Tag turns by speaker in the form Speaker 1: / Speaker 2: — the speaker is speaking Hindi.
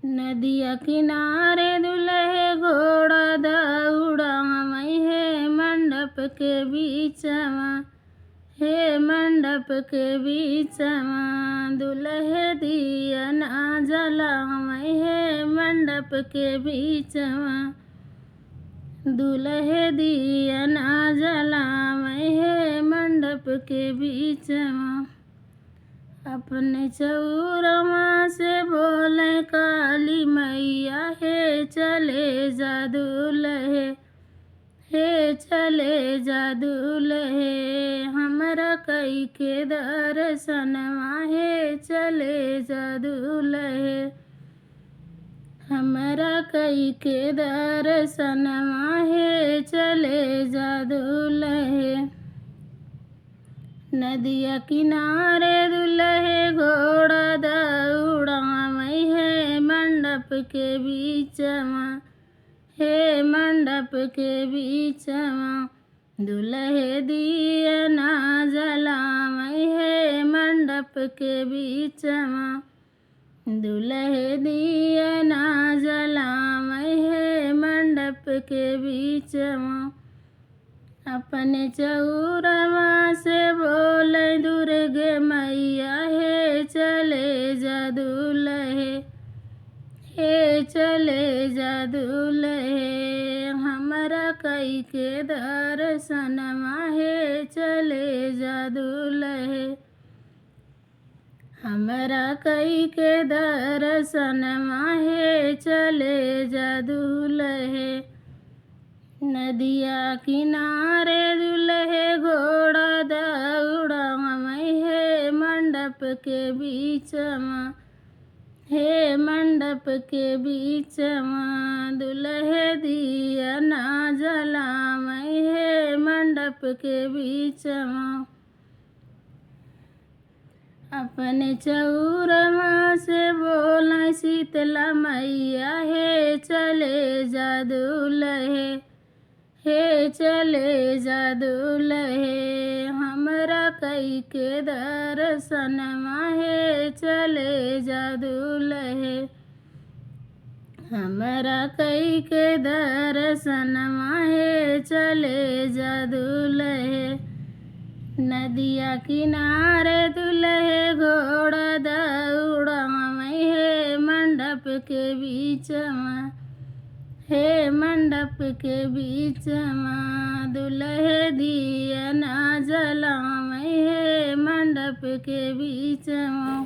Speaker 1: नदिया किनारे दुल्हे घोड़ा दौड़ावई है मंडप के बीचवा। हे मंडप के बीचवा दुल्हे दिया ना जलावई है मंडप के बीचवा। दुल्हे दिया ना जलावई है मंडप के बीचवा। अपने चौरमा से बोले काली मैया हे चले जा दुल्हे। हे चले जा दुल्हे हमरा कई के दर्शनवा हे चले जा दुल्हे। हमरा कई के दर्शनवा हे चले जा दुल्हे। नदिया किनारे दुल्हे घोड़ा दौड़ावई है मंडप के बीचवा। हे मंडप के बीचवा दुल्हे दिया ना जलावई है मंडप के बीचवा। दुल्हे दिया ना जलावई है मंडप के बीचवा। अपने चौरमा से बोले दुर्गे मैया हे चले जा दुल्हे। हे चले जा दुल्हे हमरा कई के दर्शनवा हे चले जा दुल्हे। हमरा कई के दर्शनवा हे चले जा दुल्हे। नदिया किनारे दुल्हे घोड़ा दौड़ावई है मंडप के बीचवा। हे मंडप के बीचवा दुल्हे दिया ना जलावई है मंडप के बीचवा। अपने चौरमा से बोले शीतला मैया हे चले जा दुल्हे। हे चले जा दुल्हे हमरा कई के दर्शनवा हे चले जा दुल्हे। हमरा कई के दर्शनवा हे चले जा दुल्हे। नदिया किनारे दुल्हे घोड़ा दौड़ावई है मंडप के बीचवा। हे मंडप के बीचवा दुल्हे दिया ना जलावई है मंडप के बीचवा।